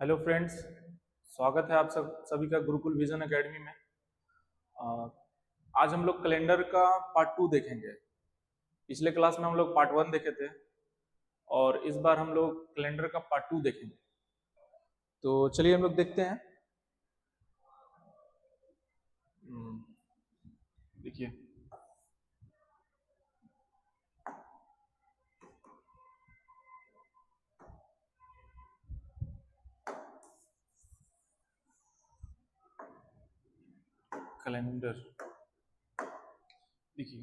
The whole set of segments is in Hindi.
Hello friends. स्वागत है आप सभी का गुरुकुल विजन एकेडमी में। अ, आज हम लोग कैलेंडर का पार्ट 2 देखेंगे। पिछले क्लास में हम लोग पार्ट 1 देखे थे और इस बार हम लोग कैलेंडर का पार्ट 2 देखेंगे। तो चलिए हम लोग देखते हैं। हम्म, देखिए, कैलेंडर देखिए,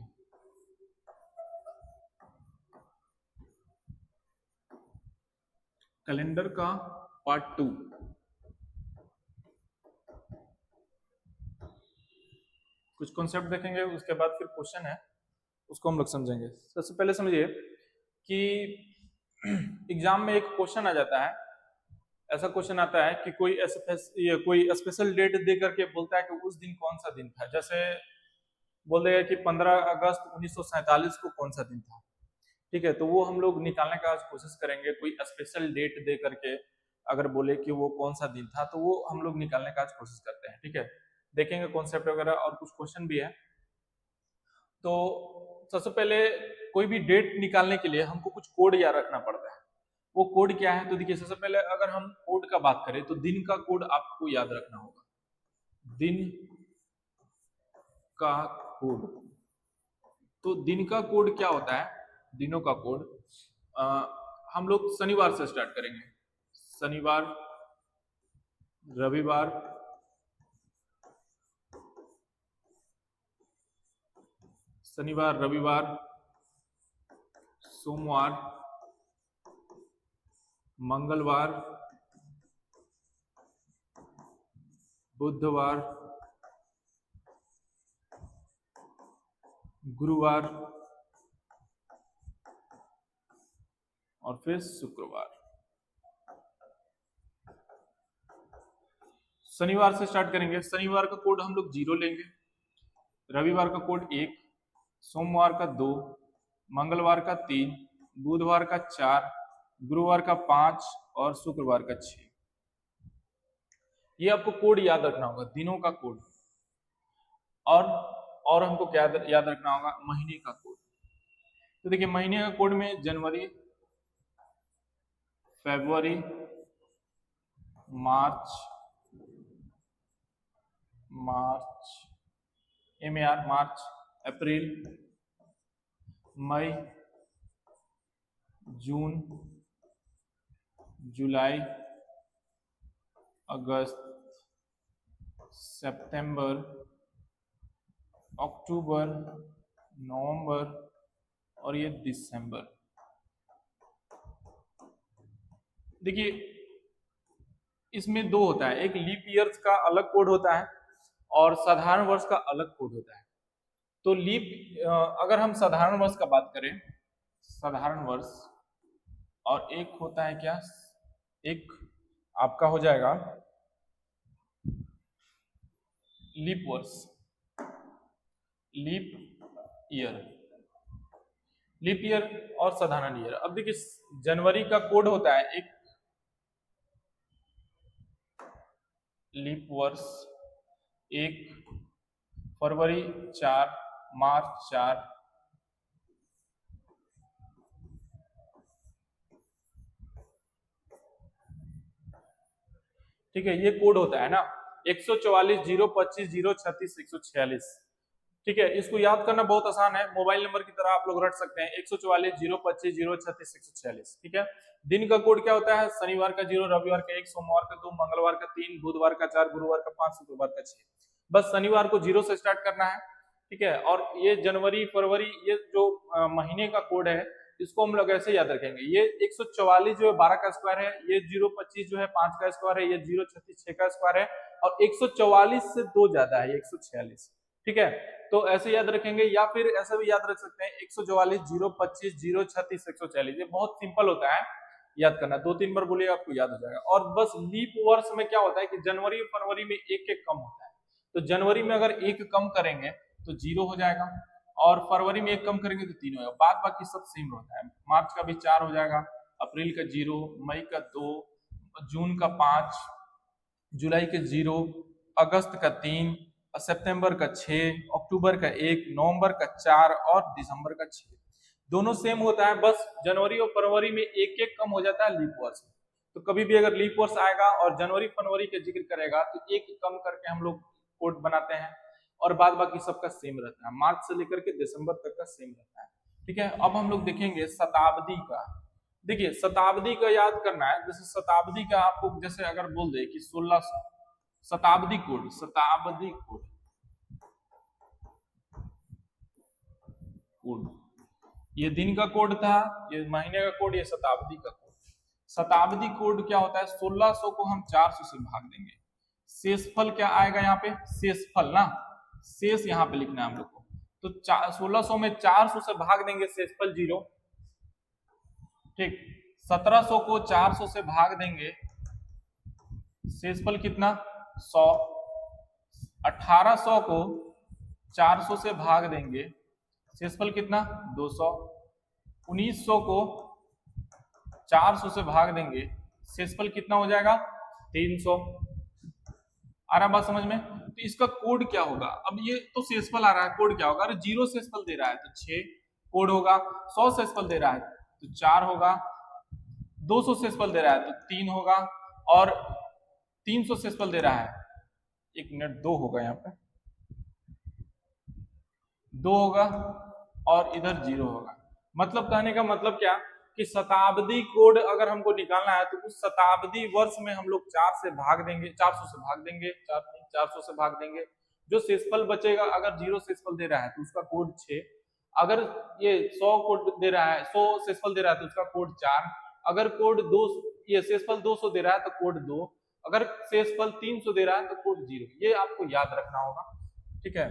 कैलेंडर का पार्ट 2। कुछ कॉन्सेप्ट देखेंगे, उसके बाद फिर क्वेश्चन है, उसको हम लोग समझेंगे। सबसे पहले समझिए कि एग्जाम में एक क्वेश्चन आ जाता है। ऐसा क्वेश्चन आता है कि कोई स्पेशल डेट दे करके बोलता है कि उस दिन कौन सा दिन था। जैसे बोल देगा कि 15 अगस्त 1947 को कौन सा दिन था। ठीक है, तो वो हम लोग निकालने का आज कोशिश करेंगे। कोई स्पेशल डेट दे करके अगर बोले कि वो कौन सा दिन था, तो वो हम लोग निकालने का आज कोशिश करते हैं। ठीक है, देखेंगे कॉन्सेप्ट वगैरह और कुछ क्वेश्चन भी है। तो सबसे पहले कोई भी डेट निकालने के लिए हमको कुछ कोड याद रखना पड़ता है। वो कोड क्या है? तो देखिए, सबसे पहले अगर हम कोड का बात करें तो दिन का कोड आपको याद रखना होगा। दिन का कोड। तो दिन का कोड क्या होता है? दिनों का कोड हम लोग शनिवार से स्टार्ट करेंगे। शनिवार, रविवार, शनिवार, रविवार, सोमवार, मंगलवार, बुधवार, गुरुवार और फिर शुक्रवार। शनिवार से स्टार्ट करेंगे। शनिवार का कोड हम लोग 0 लेंगे, रविवार का कोड 1, सोमवार का 2, मंगलवार का 3, बुधवार का 4, गुरुवार का 5 और शुक्रवार का 6। ये आपको कोड याद रखना होगा, दिनों का कोड। और और हमको क्या याद रखना होगा? महीने का कोड। तो देखिए, महीने का कोड में जनवरी, फरवरी, मार्च, मार्च, MAR मार्च, अप्रैल, मई, जून, जुलाई, अगस्त, सितंबर, अक्टूबर, नवंबर और ये दिसंबर। देखिए, इसमें दो होता है, एक लीप ईयर्स का अलग कोड होता है और साधारण वर्ष का अलग कोड होता है। तो अगर हम साधारण वर्ष का बात करें, साधारण वर्ष, और एक होता है क्या? एक आपका हो जाएगा लीप वर्ष, लीप ईयर, लीप ईयर और साधारण ईयर। अब देखिए, जनवरी का कोड होता है एक लीप वर्ष, एक, फरवरी 4, मार्च 4, ठीक है, ये कोड होता है ना। 144, 025, 036, 146। ठीक है, इसको याद करना बहुत आसान है, मोबाइल नंबर की तरह आप लोग रट सकते हैं। 144, 025, 036, 146। ठीक है, दिन का कोड क्या होता है? शनिवार का 0, रविवार का 1, सोमवार का 2, मंगलवार का 3, बुधवार का 4, गुरुवार का 5, शुक्रवार का 6। बस शनिवार को 0 से स्टार्ट करना है। ठीक है, और ये जनवरी, फरवरी, ये जो महीने का कोड है, इसको हम लोग ऐसे याद रखेंगे। ये 144 जो है 12 का स्क्वायर है, ये 025 जो है 5 का स्क्वायर है, ये 036 6 का स्क्वायर है, और 144 से 2 ज्यादा है, 146। ठीक है, तो ऐसे याद रखेंगे, या फिर ऐसा भी याद रख सकते हैं 144, 025, 036, 146। ये बहुत सिंपल होता है याद करना, 2-3 बार बोलिए आपको याद हो जाएगा। और बस लीप वर्ष में क्या होता है कि जनवरी और फरवरी में एक एक कम होता है। तो जनवरी में अगर एक कम करेंगे तो 0 हो जाएगा, और फरवरी में एक कम करेंगे तो 3 हो जाएगा। बाद बाकी सब सेम होता है। मार्च का भी 4 हो जाएगा, अप्रैल का 0, मई का 2, जून का 5, जुलाई के 0, अगस्त का 3, सितंबर का 6, अक्टूबर का 1, नवंबर का 4 और दिसंबर का 6। दोनों सेम होता है, बस जनवरी और फरवरी में एक एक कम हो जाता है लीप वर्ष। तो कभी भी अगर लीप वर्ष आएगा और जनवरी फरवरी के जिक्र करेगा तो एक कम करके हम लोग कोड बनाते हैं और बाद बाकी सबका सेम रहता है, मार्च से लेकर के दिसंबर तक का सेम रहता है। ठीक है, अब हम लोग देखेंगे शताब्दी का। देखिए शताब्दी का याद करना है, जैसे शताब्दी का आपको जैसे अगर बोल दे कि 1600, शताब्दी कोड, शताब्दी कोड कोड, ये दिन का कोड था, ये महीने का कोड, ये शताब्दी का कोड। शताब्दी कोड क्या होता है, 1600 को हम 400 से भाग देंगे, शेषफल क्या आएगा यहाँ पे, शेषफल ना, शेष यहाँ पे लिखना है हम लोग को। तो 1600 में 400 से भाग देंगे, शेषफल 0। ठीक, 1700 को 400 से भाग देंगे, शेषफल कितना, 100। 1800 को 400 से भाग देंगे, शेषफल कितना, 200। 1900 को 400 से भाग देंगे, शेषफल कितना हो जाएगा, 300। आ रहा बात समझ में? तो इसका कोड क्या होगा, अब ये तो शेषफल आ रहा है, कोड क्या होगा, अरे 0 शेषफल दे रहा है तो 6 कोड होगा, 100 शेषफल दे रहा है तो 4 होगा, 200 शेषफल दे रहा है तो 3 होगा, और 300 शेषफल दे रहा है, 1 मिनट, 2 होगा, यहाँ पे 2 होगा और इधर 0 होगा। मतलब कहने का मतलब क्या कि शताब्दी कोड अगर हमको निकालना है तो उस शताब्दी वर्ष में हम लोग 4 से भाग देंगे, 400 से भाग देंगे, 400 से भाग देंगे, जो शेषफल बचेगा, अगर 0 शेषफल दे रहा है तो उसका कोड 6, अगर ये 100 कोड दे रहा है, 100 शेषफल दे रहा है तो उसका कोड 4, अगर कोड 2, ये शेषफल 200 दे रहा है तो कोड 2, अगर शेषफल 300 दे रहा है तो कोड 0। ये आपको याद रखना होगा। ठीक है,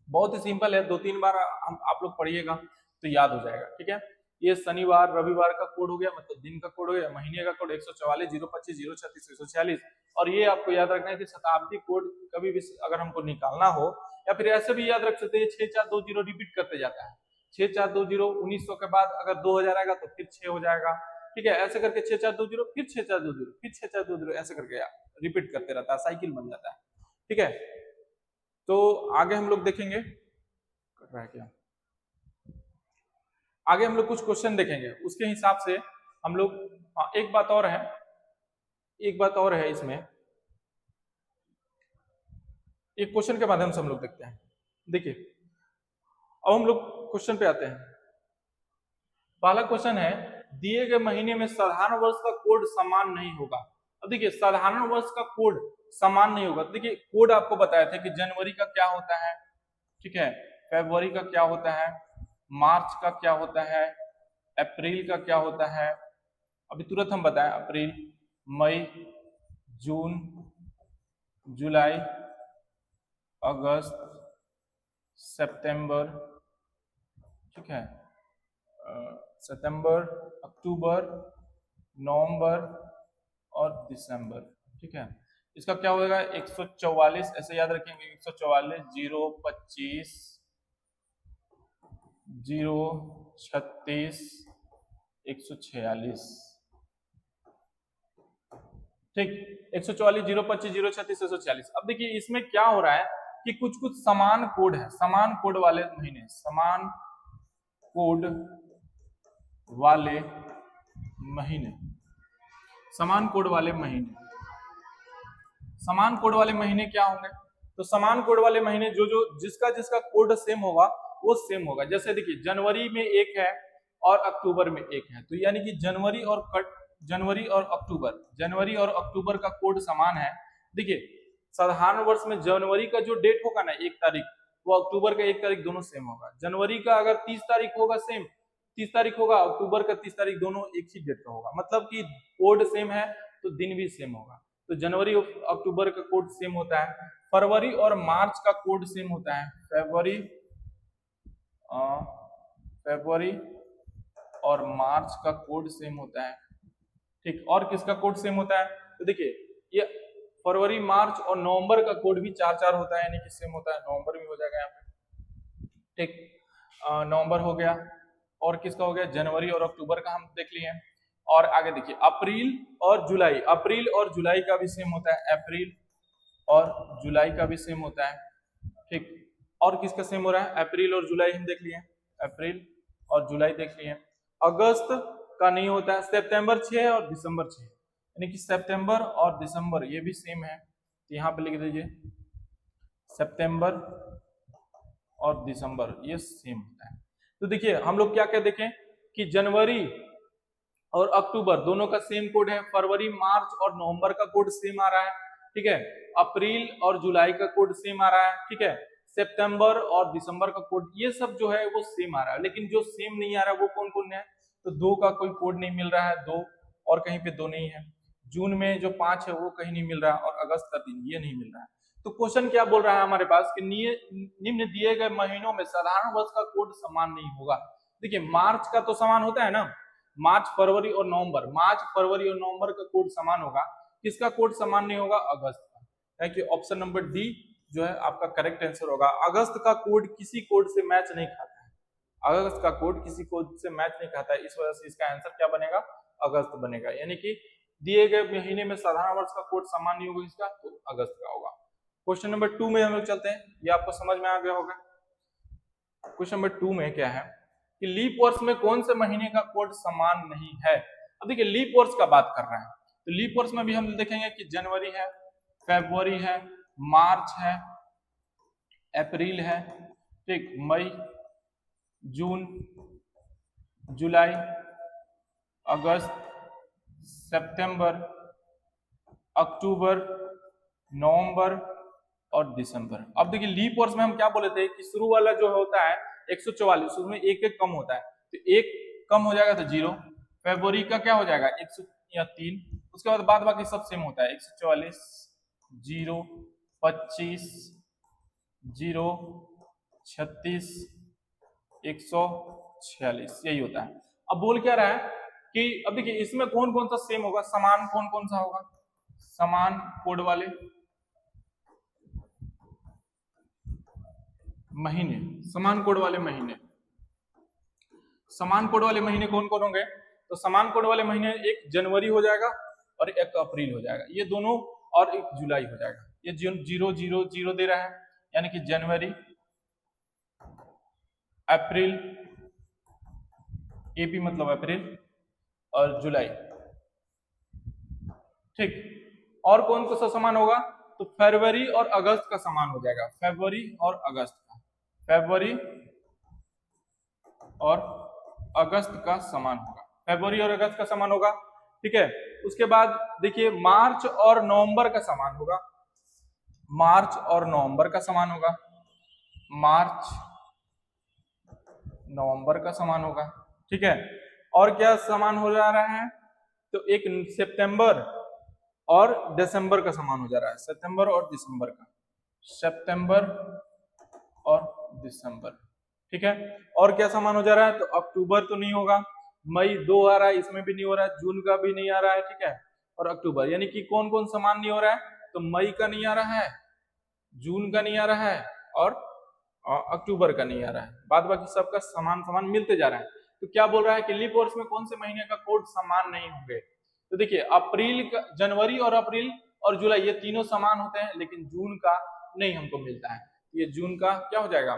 बहुत ही सिंपल है, 2-3 बार आप लोग पढ़िएगा तो याद हो जाएगा। ठीक है, ये शनिवार रविवार का कोड हो गया, मतलब दिन का कोड हो गया, महीने का कोड 144, 025, 036, 146। और ये आपको याद रखना है कि शताब्दी कोड कभी भी अगर हमको निकालना हो, या फिर ऐसे भी याद रख सकते हैं, 6420 रिपीट करते जाता है, 6420, 1900 के बाद अगर 2000 आएगा तो फिर 6 हो जाएगा। ठीक है, ऐसे करके 6420 फिर 6420 फिर 6420 ऐसे करके रिपीट करते रहता है, साइकिल बन जाता है। ठीक है, तो आगे हम लोग देखेंगे, कर रहा है क्या, आगे हम लोग कुछ क्वेश्चन देखेंगे, उसके हिसाब से हम लोग, एक बात और है, एक बात और है इसमें, एक क्वेश्चन के माध्यम से हम लोग देखते हैं। देखिए अब हम लोग क्वेश्चन पे आते हैं। पहला क्वेश्चन है, दिए गए महीने में साधारण वर्ष का कोड समान नहीं होगा। अब देखिए साधारण वर्ष का कोड समान नहीं होगा, देखिए कोड आपको बताया था कि जनवरी का क्या होता है, ठीक है, फरवरी का क्या होता है, मार्च का क्या होता है, अप्रैल का क्या होता है, अभी तुरंत हम बताएं, अप्रैल, मई, जून, जुलाई, अगस्त, सितंबर, ठीक है, सितंबर, अक्टूबर, नवंबर और दिसंबर। ठीक है, इसका क्या होगा, 144, ऐसे याद रखेंगे, 144, 025, 036, 146। ठीक, 144, 025, 036, 146। अब देखिए इसमें क्या हो रहा है कि कुछ कुछ समान कोड है, समान कोड वाले महीने, समान कोड वाले महीने, समान कोड वाले महीने, समान कोड वाले महीने क्या होंगे, तो समान कोड वाले महीने जो जो जिसका जिसका कोड सेम होगा वो सेम होगा। जैसे देखिए जनवरी में एक है और अक्टूबर में एक है, तो यानी कि जनवरी और अक्टूबर का कोड समान है। देखिए साधारण वर्ष में जनवरी का जो डेट होगा ना 1 तारीख, वो अक्टूबर का 1 तारीख दोनों सेम होगा। जनवरी का अगर 30 तारीख होगा सेम, 30 तारीख होगा, अक्टूबर का 30 तारीख, दोनों एक ही डेट का होगा, मतलब कि कोड सेम है तो दिन भी सेम होगा। तो जनवरी और अक्टूबर का कोड सेम होता है। फरवरी और मार्च का कोड सेम होता है, फरवरी और मार्च का कोड सेम होता है। ठीक, और किसका कोड सेम होता है, तो देखिए ये फरवरी, मार्च और नवंबर का कोड भी 4-4 होता है, यानी कि सेम होता है, नवंबर भी हो जाएगा यहाँ पे। ठीक, नवंबर हो गया, और किसका हो गया, जनवरी और अक्टूबर का हम देख लिए। और आगे देखिए अप्रैल और जुलाई, अप्रैल और जुलाई का भी सेम होता है, अप्रैल और जुलाई का भी सेम होता है, ठीक। और किसका सेम हो रहा है, अप्रैल और जुलाई हम देख लिए, अप्रैल और जुलाई देख लिए। अगस्त का नहीं होता है, सितंबर 6 और दिसंबर 6, यानी कि सितंबर और दिसंबर ये भी सेम है, तो यहाँ पे लिख दीजिए सितंबर और दिसंबर ये सेम होता है। तो देखिए हम लोग क्या क्या देखें कि जनवरी और अक्टूबर दोनों का सेम कोड है, फरवरी मार्च और नवंबर का कोड सेम आ रहा है, ठीक है। अप्रैल और जुलाई का कोड सेम आ रहा है, ठीक है। सितंबर और दिसंबर का कोड ये सब जो है वो सेम आ रहा है, लेकिन जो सेम नहीं आ रहा है वो कौन कौन है, तो 2 का कोई कोड नहीं मिल रहा है, 2 और कहीं पे 2 नहीं है, जून में जो 5 है वो कहीं नहीं मिल रहा है, और अगस्त का 3 ये नहीं मिल रहा है। तो क्वेश्चन क्या बोल रहा है हमारे पास कि निम्न दिए गए महीनों में साधारण वर्ष का कोड समान नहीं होगा। देखिए मार्च का तो समान होता है ना, मार्च फरवरी और नवंबर, मार्च फरवरी और नवंबर का कोड समान होगा, किसका कोड समान नहीं होगा, अगस्त का, कि ऑप्शन नंबर डी जो है आपका करेक्ट आंसर होगा। अगस्त का कोड किसी कोड से मैच नहीं खाता है, अगस्त का कोड किसी कोड से मैच नहीं खाता है, इस वजह से इसका आंसर क्या बनेगा, अगस्त बनेगा। यानी कि दिए गए महीने में साधारण वर्ष का कोड समान नहीं होगा इसका, तो अगस्त का होगा। क्वेश्चन नंबर 2 में हम लोग चलते हैं, ये आपको समझ में आ गया होगा। क्वेश्चन नंबर 2 में क्या है कि लीप वर्ष में कौन से महीने का कोड समान नहीं है। अब देखिए लीप वर्ष का बात कर रहे हैं, तो लीप वर्ष में भी हम देखेंगे कि जनवरी है, फरवरी है, मार्च है, अप्रैल है, ठीक, मई, जून, जुलाई, अगस्त, सितंबर, अक्टूबर, नवंबर और दिसंबर। अब देखिए लीप वर्ष में हम क्या बोले थे कि शुरू वाला जो होता है 144, उसमें एक एक कम होता है, तो एक कम हो जाएगा तो 0, फरवरी का क्या हो जाएगा 103, उसके बाद बाकी सब सेम होता है, 144, 0, 25, 0, 36, 146 यही होता है। अब बोल क्या रहा है कि अब देखिए इसमें कौन कौन सा सेम होगा, समान कौन कौन सा होगा, समान कोड वाले महीने, समान कोड वाले महीने, समान कोड वाले महीने कौन कौन होंगे, तो समान कोड वाले महीने एक जनवरी हो जाएगा और एक अप्रैल हो जाएगा, ये दोनों, और एक जुलाई हो जाएगा। ये 0 0 0 दे रहा है, यानी कि जनवरी, अप्रैल, एपी मतलब अप्रैल, और जुलाई, ठीक। और कौन सा समान होगा, तो फरवरी और अगस्त का समान हो जाएगा, फरवरी और अगस्त का, फरवरी और अगस्त का समान होगा, फरवरी और अगस्त का समान होगा, ठीक है। उसके बाद देखिए मार्च और नवंबर का समान होगा, मार्च और नवंबर का समान होगा, मार्च नवंबर का समान होगा, ठीक है। और क्या समान हो जा रहा है, तो एक सितंबर और दिसंबर का समान हो जा रहा है, सितंबर और दिसंबर का, सितंबर और दिसंबर, ठीक है। और क्या समान हो जा रहा है, तो अक्टूबर तो नहीं होगा, मई 2 आ रहा है, इसमें भी नहीं हो रहा है, जून का भी नहीं आ रहा है, ठीक है, और अक्टूबर, यानी कि कौन कौन समान नहीं हो रहा है, तो मई का नहीं आ रहा है, जून का नहीं आ रहा है, और अक्टूबर का नहीं आ रहा है, बाद बाकी सबका समान समान मिलते जा रहा है। तो क्या बोल रहा है कि लीप वर्ष में कौन से महीने का कोड समान नहीं होंगे, तो देखिए अप्रैल का, जनवरी और अप्रैल और जुलाई ये तीनों समान होते हैं, लेकिन जून का नहीं हमको मिलता है, ये जून का क्या हो जाएगा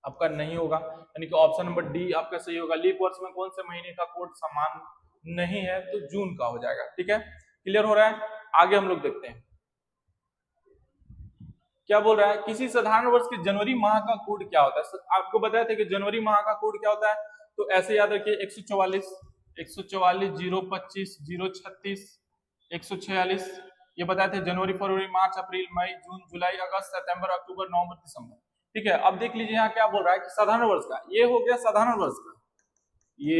आपका नहीं होगा, यानी कि ऑप्शन नंबर डी आपका सही होगा। लीप वर्ष में कौन से महीने का कोड समान नहीं है, तो जून का हो जाएगा, ठीक है। क्लियर हो रहा है, आगे हम लोग देखते हैं क्या बोल रहा है, किसी साधारण वर्ष के जनवरी माह का कोड क्या होता है। आपको बताया था कि जनवरी माह का कोड क्या होता है, तो ऐसे याद रखिए 144, 144, 025, 036, 146, ये बताए थे जनवरी, फरवरी, मार्च, अप्रैल, मई, जून, जुलाई, अगस्त, सितंबर, अक्टूबर, नवंबर, दिसंबर, ठीक है। अब देख लीजिए यहाँ क्या बोल रहा है कि साधारण वर्ष का, ये हो गया साधारण वर्ष का, ये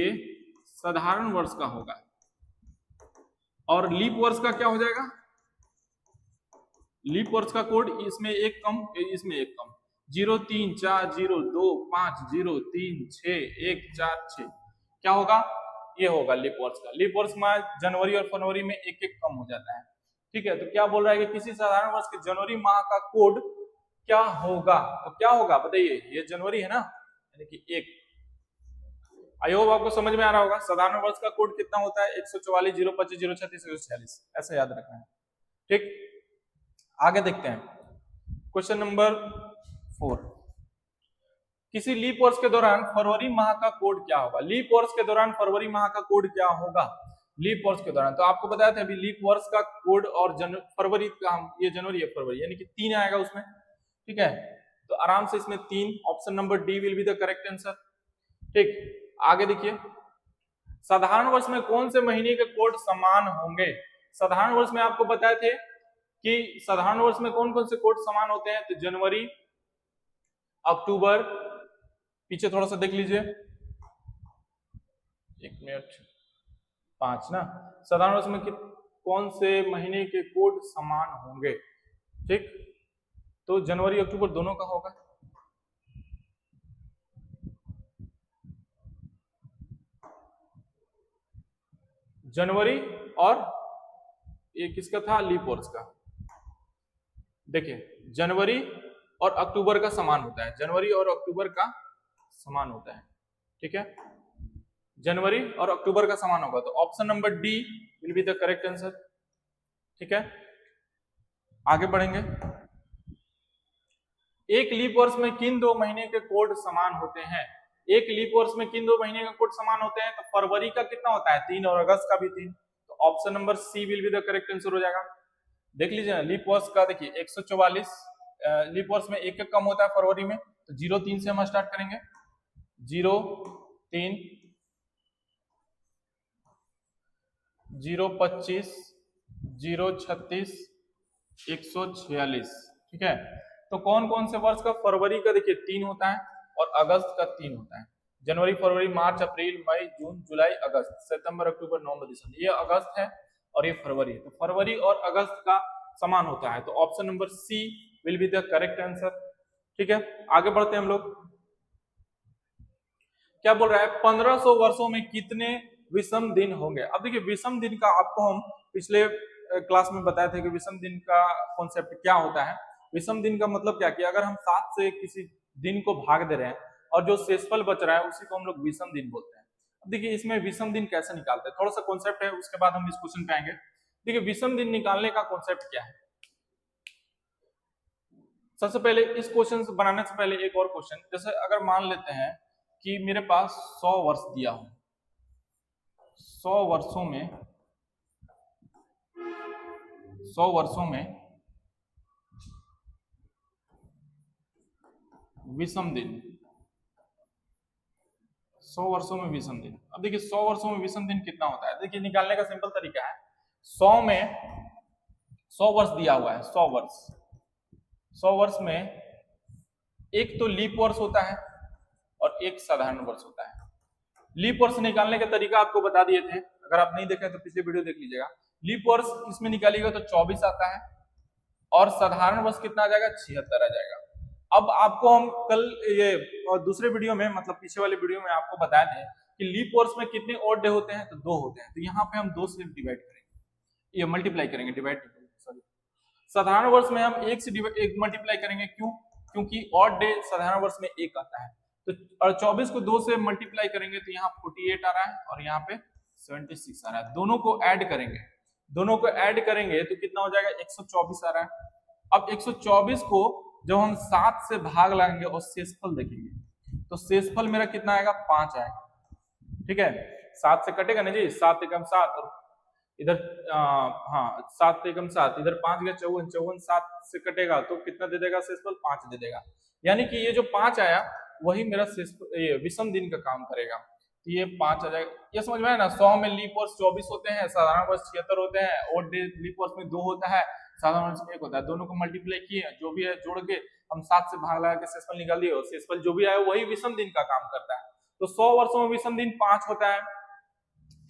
साधारण वर्ष का होगा, और लीप वर्ष का क्या हो जाएगा, लीप वर्ष का कोड इसमें एक कम, इसमें एक कम, 0 3 4 0 2 5 0 3 6 1 4 6 क्या होगा, ये होगा लीप वर्ष का। लीप वर्ष में जनवरी और फरवरी में एक एक कम हो जाता है, ठीक है। तो क्या बोल रहा है कि किसी साधारण वर्ष के जनवरी माह का कोड क्या होगा, तो क्या होगा बताइए, ये जनवरी है ना, यानी कि एक, आई होप आपको समझ में आ रहा होगा। साधारण वर्ष का कोड कितना होता है? 144 025 036 146, ऐसे याद रखना है। ठीक, आगे देखते हैं क्वेश्चन नंबर 4। किसी लीप वर्ष के दौरान फरवरी माह का कोड क्या होगा? लीप वर्ष के दौरान फरवरी माह का कोड क्या होगा लीप वर्ष के दौरान? तो आपको बताया था अभी लीप वर्ष का कोड और फरवरी का, ये जनवरी है फरवरी, यानी कि 3 आएगा उसमें। ठीक है, तो आराम से इसमें 3, option number D will be the correct answer. ठीक, आगे देखिए, साधारण वर्ष में कौन से महीने के कोड समान होंगे? साधारण वर्ष में आपको बताए थे कि साधारण वर्ष में कौन कौन से कोड समान होते हैं? तो जनवरी, अक्टूबर, पीछे थोड़ा सा देख लीजिए, 1 मिनट, 5 ना। साधारण वर्ष में कौन से महीने के कोड समान होंगे? ठीक, तो जनवरी अक्टूबर दोनों का होगा। जनवरी और ये किसका था? लीप वर्ष का। देखिए, जनवरी और अक्टूबर का समान होता है, जनवरी और अक्टूबर का समान होता है। ठीक है, जनवरी और अक्टूबर का समान होगा, तो option number D will be the correct answer. ठीक है, आगे बढ़ेंगे। एक लीप वर्ष में किन 2 महीने के कोड समान होते हैं? एक लीप वर्ष में किन 2 महीने के कोड समान होते हैं? तो फरवरी का कितना होता है? 3, और अगस्त का भी 3, तो option number C will be the correct answer हो जाएगा। देख लीजिए लीप वर्ष का, देखिए 144 लीप वर्ष में एक कम होता है फरवरी में, तो 03 से हम स्टार्ट करेंगे, 03, 025 036 146। ठीक है, तो कौन कौन से वर्ष का? फरवरी का देखिए 3 होता है और अगस्त का 3 होता है। जनवरी, फरवरी, मार्च, अप्रैल, मई, जून, जुलाई, अगस्त, सितंबर, अक्टूबर, नवंबर, दिसंबर, ये अगस्त है और ये फरवरी है। तो फरवरी और अगस्त का समान होता है, तो option number C will be the correct answer. ठीक है, आगे बढ़ते हैं हम लोग। क्या बोल रहा है? 1500 वर्षों में कितने विषम दिन होंगे? अब देखिए, विषम दिन का आपको हम पिछले क्लास में बताए थे कि विषम दिन का कॉन्सेप्ट क्या होता है। विषम दिन का मतलब क्या कि अगर हम 7 से किसी दिन को भाग दे रहे हैं और जो शेषफल बच रहा है उसी को हम लोग विषम दिन बोलते हैं। अब देखिए, इसमें विषम दिन कैसे निकालते हैं, थोड़ा सा कॉन्सेप्ट है, उसके बाद हम इस क्वेश्चन पे आएंगे। देखिए, विषम दिन निकालने का कॉन्सेप्ट क्या है? सबसे पहले इस क्वेश्चन बनाने से पहले एक और क्वेश्चन, जैसे अगर मान लेते हैं कि मेरे पास 100 वर्ष दिया हो, 100 वर्षों में विषम दिन, 100 वर्षों में विषम दिन। अब देखिए 100 वर्षों में विषम दिन कितना होता है? देखिए, निकालने का सिंपल तरीका है, 100 में 100 वर्ष दिया हुआ है, 100 वर्ष, 100 वर्ष में एक तो लीप वर्ष होता है और एक साधारण वर्ष होता है। लीप वर्ष निकालने का तरीका आपको बता दिए थे, अगर आप नहीं देखे तो पिछले वीडियो देख लीजिएगा। लीप वर्ष इसमें निकालिएगा तो 24 आता है और साधारण वर्ष कितना आ जाएगा? 76 आ जाएगा। अब आपको हम कल ये दूसरे वीडियो में, मतलब पीछे वाले वीडियो में आपको बताए थे कि लीप वर्ष में कितने ऑड डे होते हैं? तो 2 होते हैं, तो यहाँ पे हम 2 से डिवाइड करेंगे, ये मल्टीप्लाई करेंगे, डिवाइड सॉरी। साधारण वर्ष में हम 1 से मल्टीप्लाई करेंगे, क्यों? क्योंकि ऑड डे साधारण वर्ष में 1 आता है, तो 24 को 2 से मल्टीप्लाई करेंगे तो यहाँ 48 आ रहा है और यहाँ पे 76 आ रहा है। दोनों को ऐड करेंगे, दोनों को ऐड करेंगे तो कितना हो जाएगा? 124 आ रहा है। अब 124 को जब हम 7 से भाग लगाएंगे और शेषफल देखेंगे तो शेषफल मेरा कितना आएगा? 5 आएगा। ठीक है, 7 से कटेगा ना जी, 7 एकम 7 और इधर 7 एकम 7, इधर 5 गया 54, 54 7 से कटेगा तो कितना दे देगा? शेषफल 5 दे देगा। यानी कि ये जो 5 आया वही मेरा ये विषम दिन का काम करेगा, तो ये 5 आ जाएगा। ये समझ में आया ना? 100 में लीप वर्ष 24 होते हैं, साधारण वर्ष 76 होते हैं, ऑड डे लीप वर्ष में 2 होता है, साधारण वर्ष में 1 होता है। दोनों को मल्टीप्लाई किए, जो भी है जोड़ के हम 7 से भाग लगा के शेषफल निकाल दिए और शेषफल जो भी आया वही विषम दिन का काम करता है। तो 100 वर्षों में विषम दिन 5 होता है।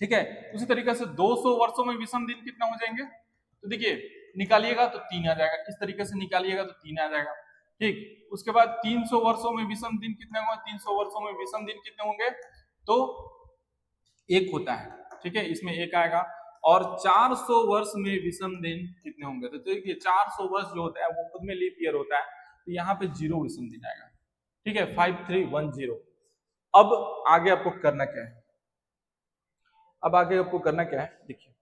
ठीक है, उसी तरीके से 200 वर्षों में विषम दिन कितना हो जाएंगे? तो देखिए, निकालिएगा तो 3 आ जाएगा, इस तरीके से निकालिएगा तो 3 आ जाएगा। ठीक, उसके बाद 300 वर्षों में विषम दिन कितने होंगे? 300 वर्षों में विषम दिन कितने होंगे? तो 1 होता है। ठीक है, इसमें 1 आएगा। और 400 वर्ष में विषम दिन कितने होंगे? तो देखिए 400 वर्ष जो होता है वो खुद में लीप ईयर होता है, तो यहाँ पे 0 विषम दिन आएगा। ठीक है, 5310। अब आगे आपको करना क्या है, अब आगे आपको करना क्या है देखिए,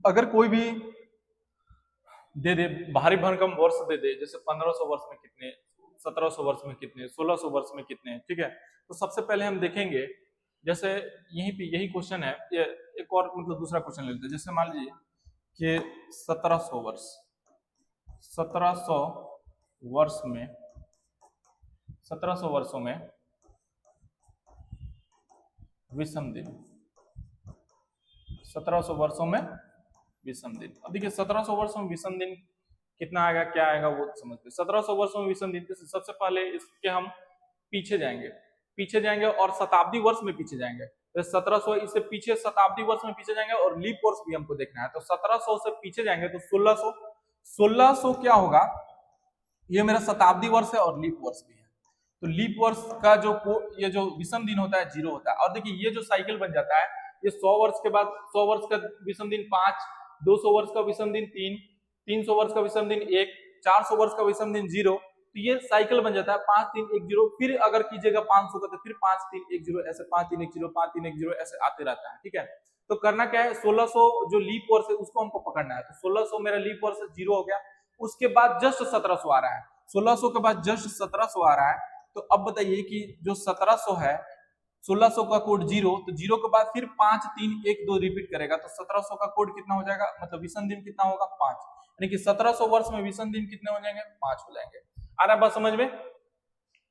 अगर कोई भी दे दे भारी भरकम वर्ष दे दे, जैसे 1500 वर्ष में कितने, 1700 वर्ष में कितने, 1600 वर्ष में कितने, ठीक है। तो सबसे पहले हम देखेंगे, जैसे यहीं पे यही क्वेश्चन है, ये एक और मतलब दूसरा क्वेश्चन ले लेते हैं। जैसे मान लीजिए कि 1700 वर्ष, 1700 वर्ष में, 1700 वर्षों में विषम दिन, 1700 वर्षों में विषम दिन। अब देखिए 1700 वर्षों में विषम दिन कितना आएगा, क्या आएगा वो समझते हैं। 1700 वर्षों में विषम दिन, सबसे पहले इसके हम पीछे जाएंगे और शताब्दी वर्ष में पीछे जाएंगे। तो 1700 इससे पीछे शताब्दी वर्ष में पीछे जाएंगे और लीप वर्ष भी हमको देखना है। तो 1700 से पीछे जाएंगे तो 1600, 1600 क्या होगा, ये मेरा शताब्दी वर्ष है और लीप वर्ष भी है। तो लीप वर्ष का जो ये जो विषम दिन होता है 0 होता है। और देखिए ये जो साइकिल बन जाता है, ये 100 वर्ष के बाद 100 वर्ष का विषम दिन 5, 200 वर्ष का विषम दिन 3, 300 वर्ष का विषम दिन 1, 400 वर्ष का विषम दिन 0। तो ये साइकिल बन जाता है 5 3 1 0। फिर अगर कीजिएगा 500 का तो फिर 5 3 1 0, ऐसे 5 3 1 0, 5 3 1 0 ऐसे आते रहता है, ठीक है। तो करना क्या है, 1600 जो लीप वर्ष है उसको हमको पकड़ना है। तो 1600 मेरा लीप वर्ष 0 हो गया, उसके बाद जस्ट 1700 आ रहा है, 1600 के बाद जस्ट 1700 आ रहा है। तो अब बताइए कि जो 1700 है, 1600 का कोड 0, तो 0 के बाद फिर 5 3 1 2 रिपीट करेगा। तो 1700 का कोड कितना हो जाएगा, मतलब विषम दिन कितना होगा 5, यानी कि 1700 वर्ष में विषम दिन कितने हो जाएंगे, 5 हो जाएंगे। आ रहा बात समझ में।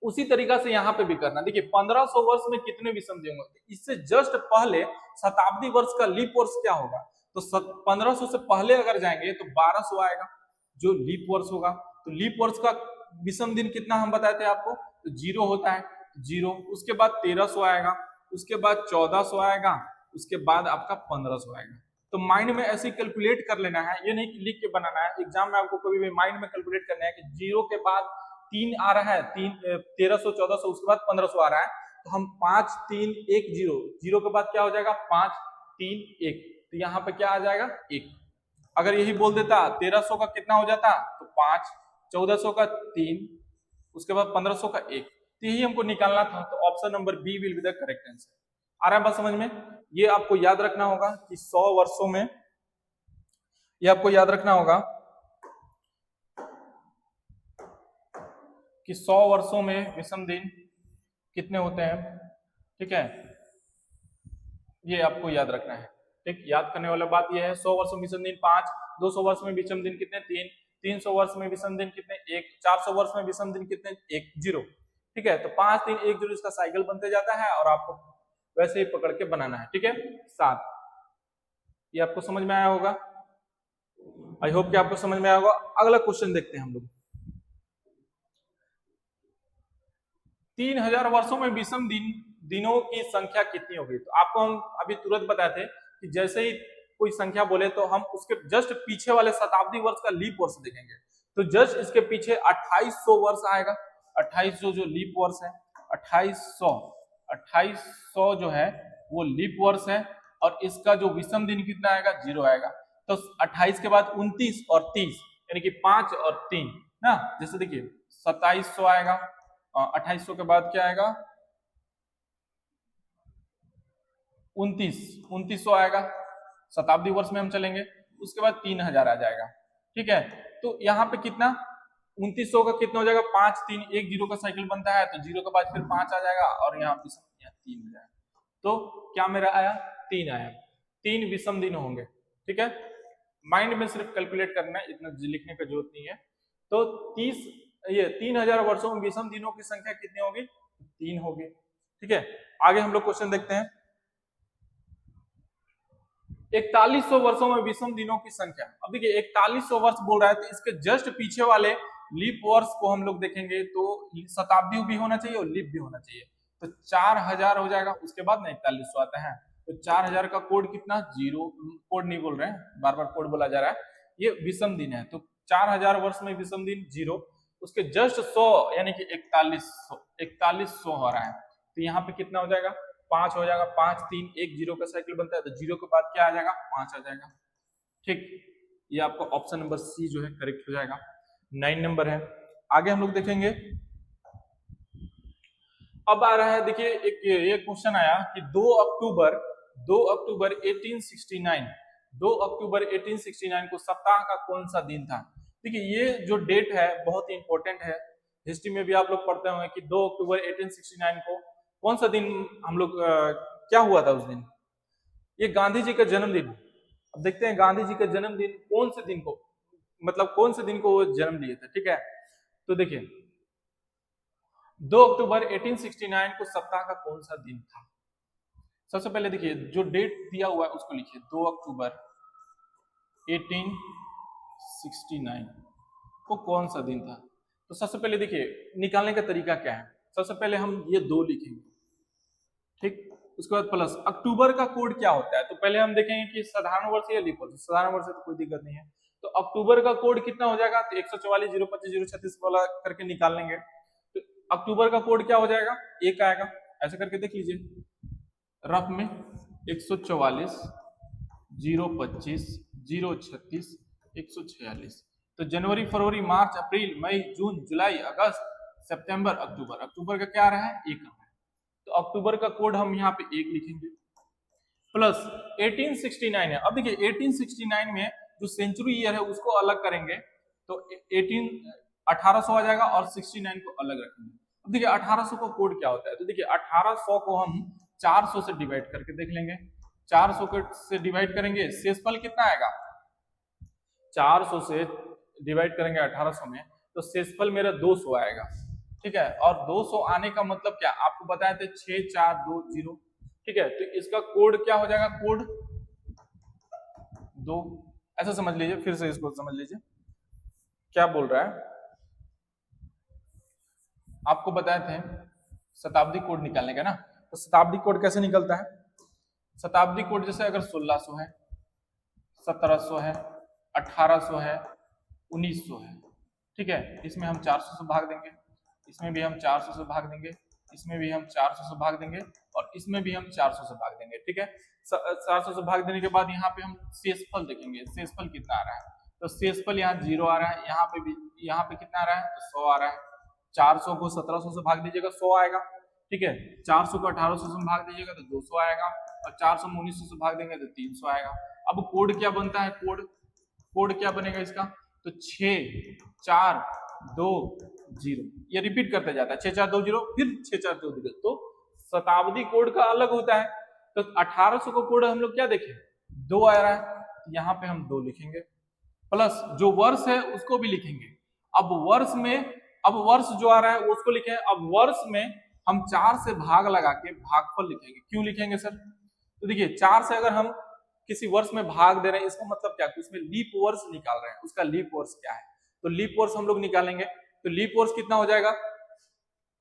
उसी तरीका से यहाँ पे भी करना, देखिए 1500 वर्ष में कितने विषम दिन होंगे, इससे जस्ट पहले शताब्दी वर्ष का लीप वर्ष क्या होगा। तो 1500 से पहले अगर जाएंगे तो 1200 आएगा जो लीप वर्ष होगा। तो लीप वर्ष का विषम दिन कितना हम बताए थे आपको, तो 0 होता है, 0। उसके बाद 1300 आएगा, उसके बाद 1400 आएगा, उसके बाद आपका 1500 आएगा। तो माइंड में ऐसे कैलकुलेट कर लेना है, ये नहीं कि लिख के बनाना है। एग्जाम में आपको कभी भी माइंड में कैलकुलेट करना है कि 0 के बाद 3 आ रहा है, 1300 1400, उसके बाद 1500 आ रहा है। तो हम 5 3 1 0, 0 के बाद क्या हो जाएगा 5 3 1, तो यहाँ पे क्या आ जाएगा 1। अगर यही बोल देता 1300 का कितना हो जाता, तो 5, 1400 का 3, उसके बाद 1500 का 1, तो यही हमको निकालना था। तो option number B will be the correct answer. आ रहा है बात समझ में। ये आपको याद रखना होगा कि 100 वर्षों में, ये आपको याद रखना होगा कि 100 वर्षों में विषम दिन कितने होते हैं, ठीक है। ये आपको याद रखना है, ठीक। याद करने वाला बात ये है, 100 वर्षों में विषम दिन 5, 200 वर्ष में विषम दिन कितने 3, 300 वर्ष में विषम दिन कितने 1, 400 वर्ष में विषम दिन कितने 1 0, ठीक है। तो 5 3 1 0 इसका साइकिल बनते जाता है और आपको वैसे ही पकड़ के बनाना है, ठीक है। 7, ये आपको समझ में आया होगा, आई होप कि आपको समझ में आया होगा। अगला क्वेश्चन देखते हैं हम लोग। 3000 वर्षों में विषम दिनों की संख्या कितनी होगी। तो आपको हम अभी तुरंत बताए थे कि जैसे ही कोई संख्या बोले तो हम उसके जस्ट पीछे वाले शताब्दी वर्ष का लीप वर्ष देखेंगे। तो जस्ट इसके पीछे 2800 वर्ष आएगा, 2800 जो लीप वर्ष है, 2800 जो है वो लीप वर्ष है। और इसका जो विषम दिन कितना आएगा 0 आएगा। तो 28 के बाद 29 और 30, यानी कि 5 और 3 ना। जैसे देखिए 2700 आएगा, 2800 के बाद क्या आएगा 2900 आएगा, शताब्दी वर्ष में हम चलेंगे। उसके बाद 3000 आ जाएगा, ठीक है। तो यहाँ पे कितना 2900 का कितना हो जाएगा 5 3 1 0 का साइकिल बनता है। तो 0 के बाद फिर 5 आ जाएगा और यहाँ पे 3 हो जाएगा। तो क्या मेरा आया 3 आया, 3 विषम दिन होंगे, ठीक है। माइंड में सिर्फ कैलकुलेट करना है, इतना लिखने का जरूरत नहीं है। तो 3000 वर्षों में विषम दिनों की संख्या कितनी होगी 3 होगी, ठीक है। आगे हम लोग क्वेश्चन देखते हैं। 4100 वर्षों में विषम दिनों की संख्या। अब देखिए 4100 वर्ष बोल रहा है, तो इसके जस्ट पीछे वाले लीप वर्ष को हम लोग देखेंगे तो शताब्दी भी होना चाहिए और लीप भी होना चाहिए। तो 4000 हो जाएगा, उसके बाद ना 4100 आता है। तो 4000 का कोड कितना 0, कोड नहीं बोल रहे हैं, बार बार कोड बोला जा रहा है, ये विषम दिन है। तो 4000 वर्ष में विषम दिन 0, उसके जस्ट 100 यानी कि 4100 हो रहा है। तो यहाँ पे कितना हो जाएगा 5 हो जाएगा, 5 3 1 0 का साइकिल बनता है। तो 0 के बाद क्या आ जाएगा 5 आ जाएगा, ठीक, ये आपका ऑप्शन नंबर सी जो है करेक्ट हो जाएगा। 9 नंबर है। आगे हम लोग देखेंगे, अब आ रहा है, देखिए एक क्वेश्चन आया कि 2 अक्टूबर 1869 2 अक्टूबर 1869 को सप्ताह का कौन सा दिन था। देखिए ये जो डेट है बहुत ही इंपॉर्टेंट है, हिस्ट्री में भी आप लोग पढ़ते होंगे कि 2 अक्टूबर 1869 को कौन सा दिन हम लोग क्या हुआ था उस दिन। ये गांधी जी का जन्मदिन है। अब देखते हैं गांधी जी का जन्मदिन कौन से दिन को, मतलब कौन से दिन को वो जन्म लिए थे। ठीक है, तो देखिए 2 अक्टूबर 1869 को सप्ताह का कौन सा दिन था। सबसे पहले देखिए जो डेट दिया हुआ है उसको लिखिए, 2 अक्टूबर 1869 को कौन सा दिन था। तो सबसे पहले देखिए निकालने का तरीका क्या है, सबसे पहले हम ये 2 लिखेंगे, ठीक, उसके बाद प्लस अक्टूबर का कोड क्या होता है। तो पहले हम देखेंगे कि साधारण वर्ष या लीप वर्ष। साधारण वर्ष है तो कोई दिक्कत नहीं है, तो अक्टूबर का कोड कितना हो जाएगा, तो 144 025 036 वाला करके निकाल लेंगे। तो अक्टूबर का कोड क्या हो जाएगा, 1 आएगा। ऐसे करके देख लीजिए रफ में 144 025 036 146। तो जनवरी फरवरी मार्च अप्रैल मई जून जुलाई अगस्त सितंबर अक्टूबर, अक्टूबर का क्या आ रहा है, 1 आ रहा है। तो अक्टूबर का कोड हम यहाँ पे 1 लिखेंगे, प्लस 1869 है। अब देखिए 1869 में जो सेंचुरी ईयर है उसको अलग करेंगे, तो 1800 आ जाएगा और 69 को अलग रखेंगे। अब देखिए 1800 का कोड क्या होता है, तो देखिए 1800 को हम 400 से डिवाइड करके देख लेंगे। 400 से डिवाइड करेंगे, शेषफल कितना आएगा, 400 से डिवाइड करेंगे 1800 में, तो शेषफल मेरा 200 आएगा। ठीक है, और 200 आने का मतलब क्या आपको बताए थे, 6420। ठीक है, तो इसका कोड क्या हो जाएगा, कोड 2। ऐसा समझ लीजिए, फिर से इसको समझ लीजिए क्या बोल रहा है। आपको बताए थे शताब्दी कोड निकालने का ना, तो शताब्दी कोड कैसे निकलता है। शताब्दी कोड जैसे अगर 1600 है, 1700 है, 1800 है, 1900 है, ठीक है, इसमें हम 400 से भाग देंगे, इसमें भी हम 400 से भाग देंगे, इसमें भी हम 400 से भाग देंगे, और इसमें भी हम 400 से भाग देंगे। ठीक है, 400 से भाग देने के बाद यहाँ पे हम शेषफल देखेंगे, शेषफल कितना आ रहा है, तो शेषफल यहाँ 0 आ रहा है, यहाँ पे भी, यहाँ पे कितना आ रहा है, तो 100 आ रहा है। 400 को 1700 से भाग दीजिएगा, 100 आएगा। ठीक है, 400 को 1800 से भाग दीजिएगा तो 200 आएगा, और 400 में 1900 से भाग देंगे तो 300 आएगा। अब कोड क्या बनता है, कोड क्या बनेगा इसका, तो 6 4 2 0, ये रिपीट करते जाता है, 6 4 2 0 फिर 6 4 2 0। तो शताब्दी कोड का अलग होता है। तो 1800 का कोड हम लोग क्या देखें, 2 आ रहा है, यहाँ पे हम 2 लिखेंगे, प्लस जो वर्ष है उसको भी लिखेंगे। अब वर्ष जो आ रहा है उसको लिखें। अब वर्ष में हम 4 से भाग लगा के भागफल लिखेंगे। क्यों लिखेंगे सर, तो देखिए 4 से अगर हम किसी वर्ष में भाग दे रहे हैं, इसका मतलब क्या, उसमें लीप वर्ष निकाल रहे हैं, उसका लीप वर्ष क्या है, तो लीप वर्ष हम लोग निकालेंगे। तो लीप वर्ष कितना हो जाएगा,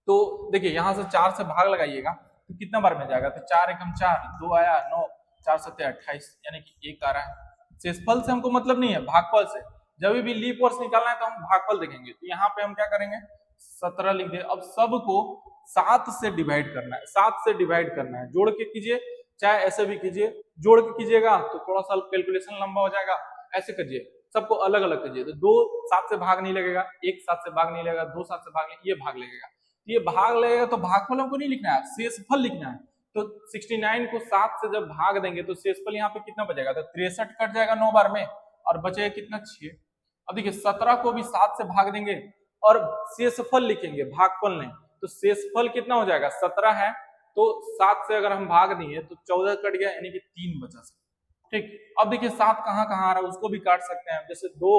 तो देखिए यहां से 4 से भाग लगाइएगा तो कितना बार में जाएगा, तो 4 एकम 4, 2 आया 9, 4 सत्ते 28, यानी कि 1 आ रहा है। शेषफल से हमको मतलब नहीं है, भागफल से। जब भी लीप वर्ष निकालना है तो हम भागफल देखेंगे। तो यहाँ पे हम क्या करेंगे, 17 लिख दे। अब सबको 7 से डिवाइड करना है, 7 से डिवाइड करना है, जोड़ के कीजिए, चाहे ऐसे भी कीजिए, जोड़ के कीजिएगा तो थोड़ा सा कैलकुलेशन लंबा हो जाएगा, ऐसे कीजिए, सबको अलग अलग कीजिए। तो 2 7 से भाग नहीं लगेगा, 1 7 से भाग नहीं लगेगा, 2 7 से भाग नहीं, ये भाग लगेगा। ये भाग लगेगा तो भागफल हमको नहीं लिखना है, शेषफल लिखना है। तो 69 को 7 से जब भाग देंगे तो शेषफल यहाँ पे कितना बचेगा, तो 63 कट जाएगा 9 बार में, और बचेगा कितना, 6। अब देखिए 17 को भी 7 से भाग देंगे और शेषफल लिखेंगे, भागफल नहीं। तो शेषफल कितना हो जाएगा, 17 है, तो 7 से अगर हम भाग दिए तो 14 कट गया, यानी कि 3 बचा। ठीक, अब देखिए 7 कहाँ कहाँ आ रहा है उसको भी काट सकते हैं, जैसे 2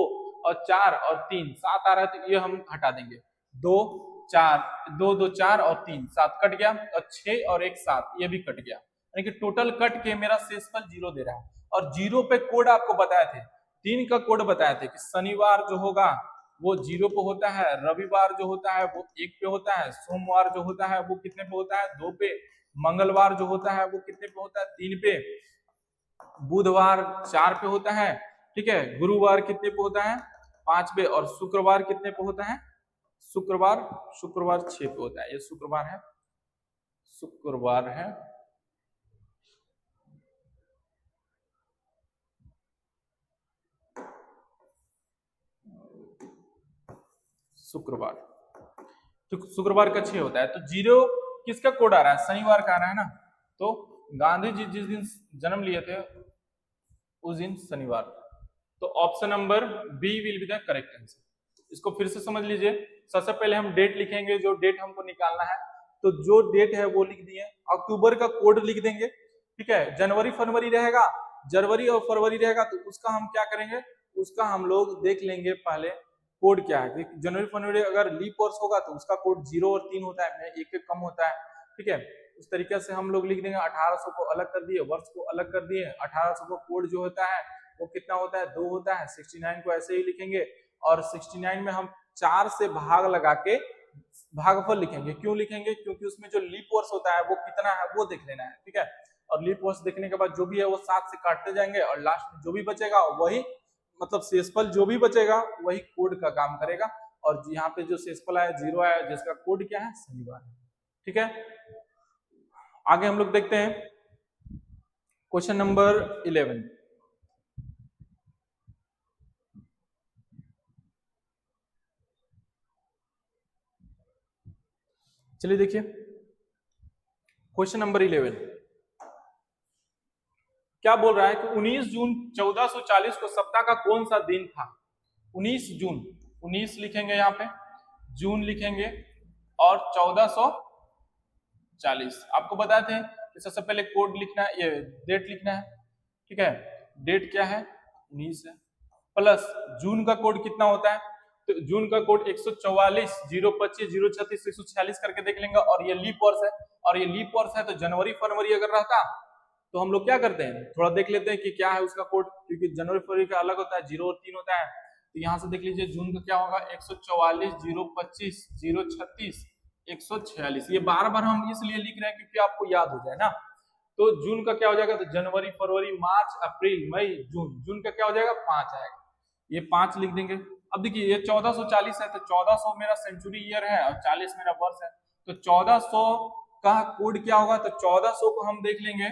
और 4 और 3, 7 आ रहा है तो ये हम हटा देंगे, 2 4 2 2 4 और 3 7 कट गया, और 6 और 1 7, ये भी कट गया, यानी कि टोटल कट के मेरा शेषफल 0 दे रहा है। और 0 पे कोड आपको बताए थे, 3 का कोड बताए थे कि शनिवार जो होगा वो 0 पे होता है, रविवार जो होता है वो 1 पे होता है, सोमवार जो होता है वो कितने पे होता है, 2 पे, मंगलवार जो होता है वो कितने पे होता है, 3 पे, बुधवार 4 पे होता है, ठीक है, गुरुवार कितने पे होता है, 5 पे, और शुक्रवार कितने पे होता है, शुक्रवार 6 पे होता है। ये शुक्रवार है। शुक्रवार, तो शुक्रवार का 6 होता है। तो 0 किसका कोड आ रहा है? शनिवार का आ रहा है ना। तो गांधी जी जिस दिन जन्म लिए थे उस दिन शनिवार। तो option number B will be the correct answer. इसको फिर से समझ लीजिए। सबसे पहले हम डेट लिखेंगे, जो डेट हमको निकालना है। तो जो डेट है वो लिख दिए, अक्टूबर का कोड लिख देंगे, ठीक है। जनवरी फरवरी रहेगा, जनवरी और फरवरी रहेगा, तो उसका हम क्या करेंगे, उसका हम लोग देख लेंगे पहले कोड क्या है। जनवरी फरवरी अगर लीप वर्ष होगा तो उसका कोड 0 और 3 होता है, एक एक कम होता है, ठीक है। उस तरीके से हम लोग लिख देंगे। 1800 को अलग कर दिए, वर्ष को अलग कर दिए। 1800 को कोड जो होता है वो कितना होता है? 2 होता है। 69 को ऐसे ही लिखेंगे, और 69 में हम 4 से भाग लगा के भागफल लिखेंगे। क्यों लिखेंगे? क्योंकि उसमें जो लीप वर्ष होता है वो कितना है वो देख लेना है, ठीक है। और लीप वर्ष देखने के बाद जो भी है वो 7 से काटते जाएंगे, और लास्ट में जो भी बचेगा वही, मतलब शेषफल जो भी बचेगा वही कोड का काम करेगा। और यहाँ पे जो शेषफल आया 0 आया, जिसका कोड क्या है? शनिवार, ठीक है। आगे हम लोग देखते हैं क्वेश्चन नंबर 11। चलिए देखिए क्वेश्चन नंबर 11 क्या बोल रहा है कि 19 जून 1440 को सप्ताह का कौन सा दिन था? 19 जून, 19 लिखेंगे यहाँ पे, जून लिखेंगे, और 1440। आपको बताते हैं कि सबसे पहले कोड लिखना है, ये डेट लिखना है, ठीक है। डेट क्या है? 19 है, प्लस जून का कोड कितना होता है? तो जून का कोड 144 025 036 146 करके देख लेंगे। और ये लीप वर्ष है, और ये लीप वर्ष है, तो जनवरी फरवरी अगर रहता तो हम लोग क्या करते हैं, थोड़ा देख लेते हैं कि क्या है उसका कोड, क्योंकि जनवरी फरवरी का अलग होता है, 0 और 3 होता है। तो यहाँ से देख लीजिए जून का क्या होगा? 144 025 036 146। ये बार बार हम इसलिए लिख रहे हैं क्योंकि आपको याद हो जाए ना। तो जून का क्या हो जाएगा? तो जनवरी फरवरी मार्च अप्रैल मई जून, जून का क्या हो जाएगा? 5 आएगा। ये 5 लिख देंगे। अब देखिए ये 1440 है, तो 1400 मेरा सेंचुरी ईयर है और 40 मेरा वर्ष है। तो 1400 का कोड क्या होगा? तो 1400 को हम देख लेंगे,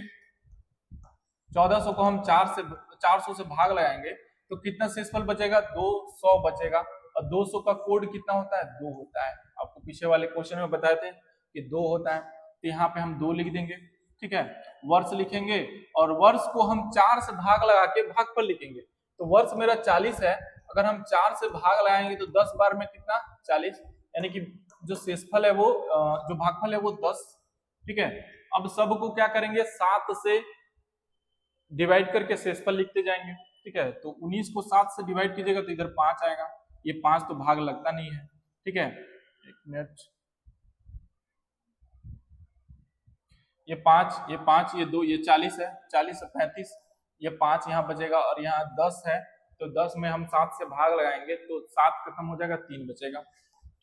1400 को हम 400 से भाग लगाएंगे तो कितना शेषफल बचेगा? 200 बचेगा। और 200 का कोड कितना होता है? 2 होता है। आपको पीछे वाले क्वेश्चन में बताए थे कि 2 होता है, तो यहाँ पे हम 2 लिख देंगे, ठीक है। वर्ष लिखेंगे, और वर्ष को हम 4 से भाग लगा के भागफल लिखेंगे। तो वर्ष मेरा 40 है, अगर हम 4 से भाग लगाएंगे तो 10 बार में कितना? 40, यानी कि जो शेषफल है वो, जो भागफल है वो 10, ठीक है। अब सबको क्या करेंगे? 7 से डिवाइड करके शेषफल लिखते जाएंगे, ठीक है। तो 19 को 7 से डिवाइड कीजिएगा तो इधर 5 आएगा। ये 5 तो भाग लगता नहीं है, ठीक है। एक मिनट, ये 5 ये 2 ये 40 है, 40 से 35, ये 5 यहाँ बचेगा, और यहाँ 10 है, तो 10 में हम 7 से भाग लगाएंगे तो 7 खत्म हो जाएगा, 3 बचेगा,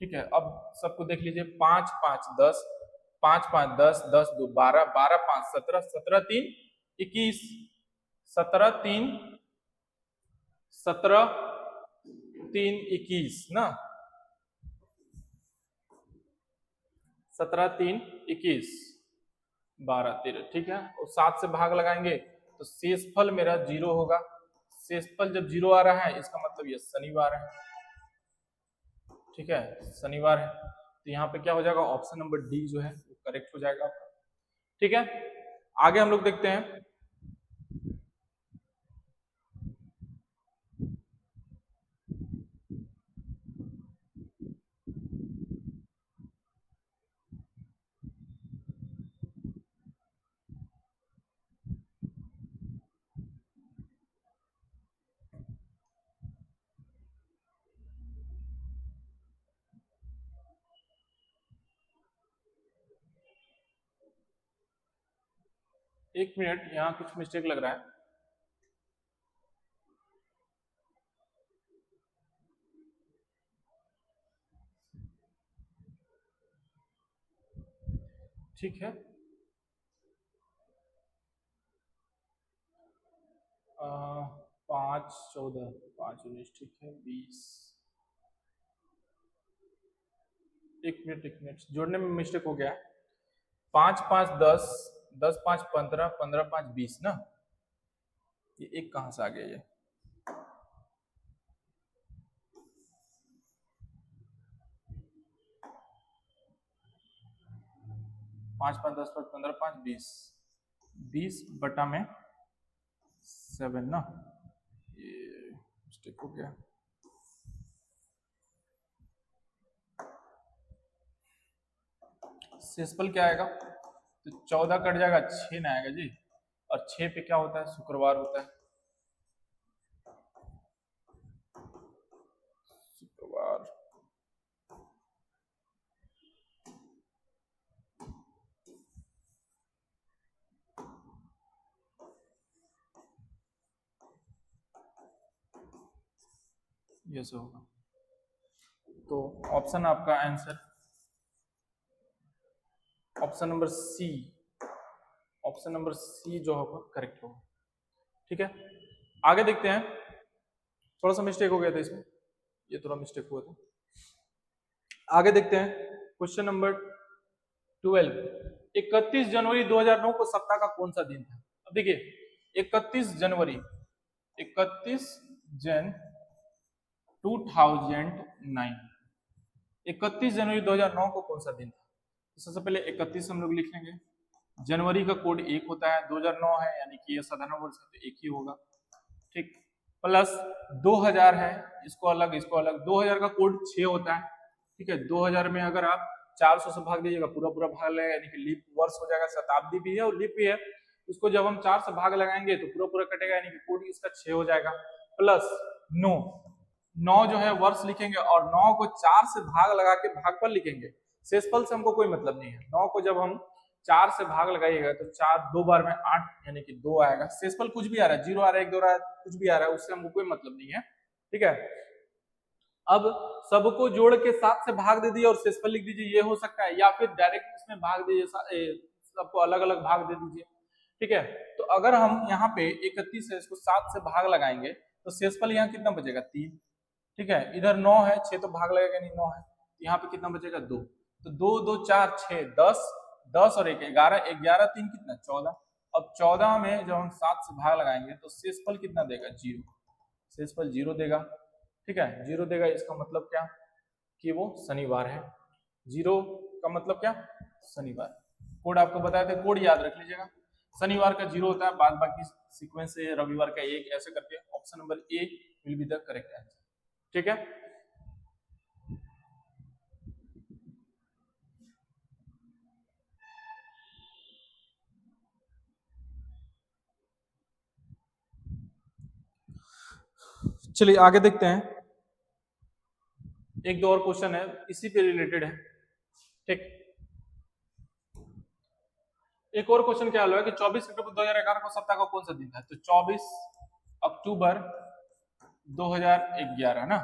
ठीक है। अब सबको देख लीजिए, 5 5 10, 5 5 10, 10 2 12, 12 5 17, 17 3 21, 17 3 17 3 21 ना, 17 3 21 12 13, ठीक है। और 7 से भाग लगाएंगे तो शेषफल मेरा 0 होगा। शेषफल जब 0 आ रहा है इसका मतलब ये शनिवार है, ठीक है, शनिवार है। तो यहाँ पे क्या हो जाएगा? ऑप्शन नंबर डी जो है वो करेक्ट हो जाएगा आपका, ठीक है। आगे हम लोग देखते हैं एक मिनट, यहाँ कुछ मिस्टेक लग रहा है। ठीक है, 5 14 5 19, ठीक है, 20। एक मिनट जोड़ने में मिस्टेक हो गया। 5 5 10, 10 5 15, 15 5 20 ना, ये एक कहां से आ गया ये? 5 5 10 5 15 5 20, 20 बटा में 7 ना, ये मिस्टेक हो गया। शेषफल क्या आएगा, तो 14 कट जाएगा, 6 ना आएगा जी, और 6 पे क्या होता है, शुक्रवार होता है, शुक्रवार। ये से होगा, तो ऑप्शन आपका answer option number C, option number C जो होगा करेक्ट होगा। ठीक है, आगे देखते हैं। थोड़ा सा मिस्टेक हो गया था इसमें, ये थोड़ा मिस्टेक हुआ था। आगे देखते हैं क्वेश्चन नंबर 12। 31 जनवरी 2009 को सप्ताह का कौन सा दिन था। अब देखिए 31 जनवरी 31 जन 2009, 31 जनवरी 2009 को कौन सा दिन था। तो सबसे पहले 31 हम लोग लिख लेंगे, जनवरी का कोड 1 होता है, 2009 है यानी कि ये साधारण वर्ष है तो 1 ही होगा। ठीक, प्लस 2000 है, इसको अलग इसको अलग, 2000 का कोड 6 होता है। ठीक है, 2000 में अगर आप 400 से भाग दीजिएगा, पूरा पूरा भाग लगेगा यानी कि लीप वर्ष हो जाएगा, शताब्दी भी है और लीप भी है, उसको जब हम 4 से भाग लगाएंगे तो पूरा पूरा कटेगा यानी कि कोड इसका 6 हो जाएगा। प्लस 9 जो है वर्ष लिखेंगे और 9 को 4 से भाग लगा के भागफल लिखेंगे, शेषफल से हमको कोई मतलब नहीं है। 9 को जब हम 4 से भाग लगाइएगा तो 4 2 बार में 8 यानी कि 2 आएगा। शेषफल कुछ भी आ रहा है, 0 आ रहा है, 1 2 आ रहा है, कुछ भी आ रहा है, उससे हमको कोई मतलब नहीं है। ठीक है, अब सबको जोड़ के 7 से भाग दे दिए और शेषफल लिख दीजिए, ये हो सकता है, या फिर डायरेक्ट इसमें भाग दीजिए, सबको अलग अलग भाग दे दीजिए। ठीक है, तो अगर हम यहाँ पे 31 है, इसको 7 से भाग लगाएंगे तो शेषफल यहाँ कितना बचेगा, 3। ठीक है, इधर 9 है, 6 तो भाग लगेगा नहीं, 9 है, यहाँ पे कितना बचेगा, 2। तो 2 2 4 6 10, 10 और 1 11, 11 3 कितना, 14। अब 14 में जब हम 7 से भाग लगाएंगे तो शेषफल कितना देगा, 0, शेषफल 0 देगा। ठीक है, 0 देगा, इसका मतलब क्या कि वो शनिवार है। 0 का मतलब क्या, शनिवार। कोड आपको बताया था, कोड याद रख लीजिएगा, शनिवार का 0 होता है, बाद बाकी सीक्वेंस से रविवार का 1, ऐसे करके option number A will be the correct answer. ठीक है, चलिए आगे देखते हैं। एक दो और क्वेश्चन है, इसी पे रिलेटेड है। ठीक, एक और क्वेश्चन क्या है कि 24 अक्टूबर 2011 को सप्ताह का कौन सा दिन था। तो 24 अक्टूबर 2011 ना,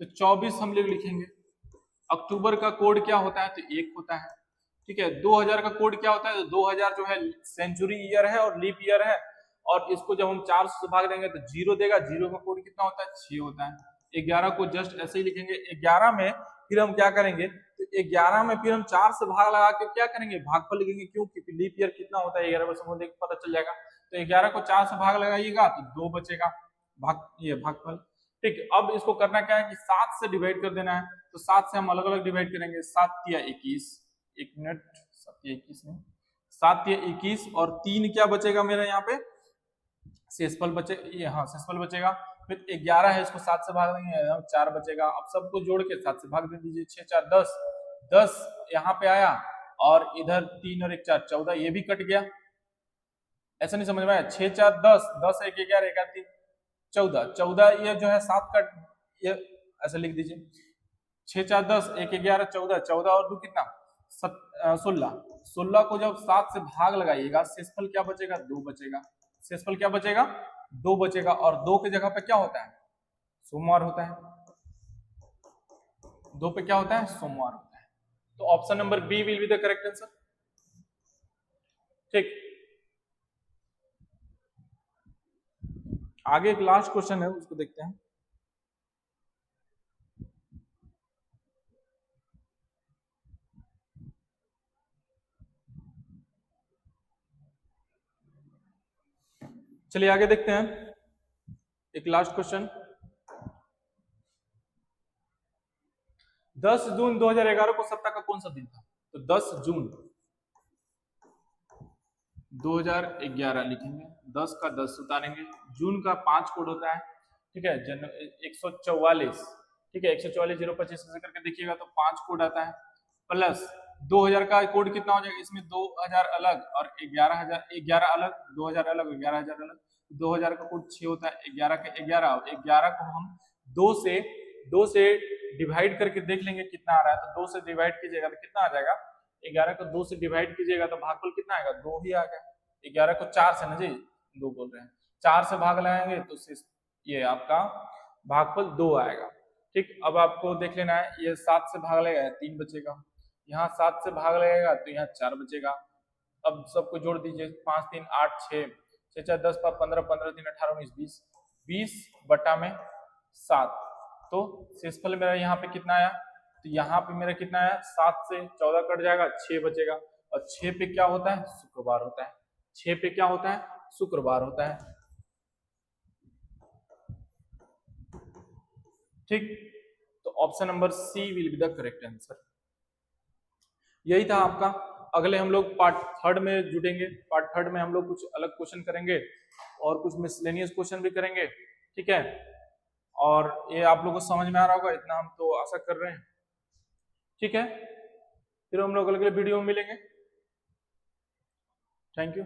तो 24 हम लोग लिखेंगे। अक्टूबर का कोड क्या होता है, तो 1 होता है। ठीक है, 2000 का कोड क्या होता है, तो 2000 जो है सेंचुरी ईयर है और लीप ईयर है, और इसको जब हम 400 से भाग देंगे तो 0 देगा। 0 का कोड कितना होता है, 6 होता है। 11 को जस्ट ऐसे ही लिखेंगे। 11 में फिर हम क्या करेंगे, तो 11 में फिर हम 4 से भाग लगा के क्या करेंगे, भागफल लिखेंगे। क्यों, क्योंकि लीप ईयर कितना होता है 11 वर्ष में, पता चल जाएगा। तो 11 को 4 से भाग लगाइएगा तो 2 बचेगा, ये भागफल। ठीक, अब इसको करना क्या है कि 7 से डिवाइड कर देना है। तो 7 से हम अलग अलग डिवाइड करेंगे, 7 या 21, 1 मिनट, 7 या 21 नहीं, 7 या 21 और 3 क्या बचेगा मेरा यहाँ पे, शेषफल बचे, ये हाँ शेषफल बचेगा। फिर 11 है, इसको 7 से भाग देंगे, 4 बचेगा। अब सबको जोड़ के 7 से भाग दे दीजिए, 6 4 10, 10 यहाँ पे आया और इधर 3 और 1 4 14, ये भी कट गया। ऐसा नहीं समझ में आया, 6 4 10, 10 1 11 1 3 14, 14 ये जो है 7 का, ये ऐसा लिख दीजिए, 6 4 10 1 11 14, 14 और 2 कितना, 16। 16 को जब 7 से भाग लगाइएगा, शेषफल क्या बचेगा, 2 बचेगा। शेषफल क्या बचेगा, 2 बचेगा, और 2 के जगह पे क्या होता है, सोमवार होता है। 2 पे क्या होता है, सोमवार होता है। तो option number B will be the correct answer. ठीक, आगे एक लास्ट क्वेश्चन है, उसको देखते हैं। चलिए आगे देखते हैं, एक लास्ट क्वेश्चन। 10 जून 2011 को सप्ताह का कौन सा दिन था। तो 10 जून 2011 लिखेंगे, 10 का 10 उतारेंगे, जून का 5 कोड होता है, ठीक है, 144, ठीक है, 144,025 ऐसे करके देखिएगा तो 5 कोड आता है, प्लस 2000 का कोड कितना हो जाएगा, इसमें 2000 अलग और 11 अलग, 2000 अलग और 11,000 अलग, 2000 का कोड 6 होता है, 11 का 11 को हम 2 से डिवाइड करके देख लेंगे कितना आ रहा है, तो 2 से डिवाइड कीजिएगा तो कितना आ जाएगा, 11 को 2 से डिवाइड कीजिएगा तो भागफल कितना आएगा, 2 ही आ गया। 11 को 4 से ना जी, 2 बोल रहे हैं, 4 से भाग लगाएंगे तो ये आपका भागफल 2 आएगा। ठीक, अब आपको देख लेना है, ये 7 से भाग लगेगा 3 बचेगा, यहाँ 7 से भाग लगेगा तो यहाँ 4 बचेगा। अब सबको जोड़ दीजिए, 5 3 8 6 6 4 10 5 15 15 3 18 19 20 20 बटा में 7, तो शेषफल मेरा यहाँ पे कितना आया, तो यहाँ पे मेरा कितना आया, 7 से 14 कट जाएगा, 6 बचेगा, और 6 पे क्या होता है, शुक्रवार होता है, 6 पे क्या होता है, शुक्रवार होता है। ठीक, तो option number C will be the correct answer. यही था आपका। अगले हम लोग पार्ट 3 में जुटेंगे, पार्ट 3 में हम लोग कुछ अलग क्वेश्चन करेंगे और कुछ मिसलेनियस क्वेश्चन भी करेंगे, ठीक है, और ये आप लोगों को समझ में आ रहा होगा, इतना हम तो आशा कर रहे हैं, ठीक है। फिर हम लोग अगले वीडियो में मिलेंगे। Thank you.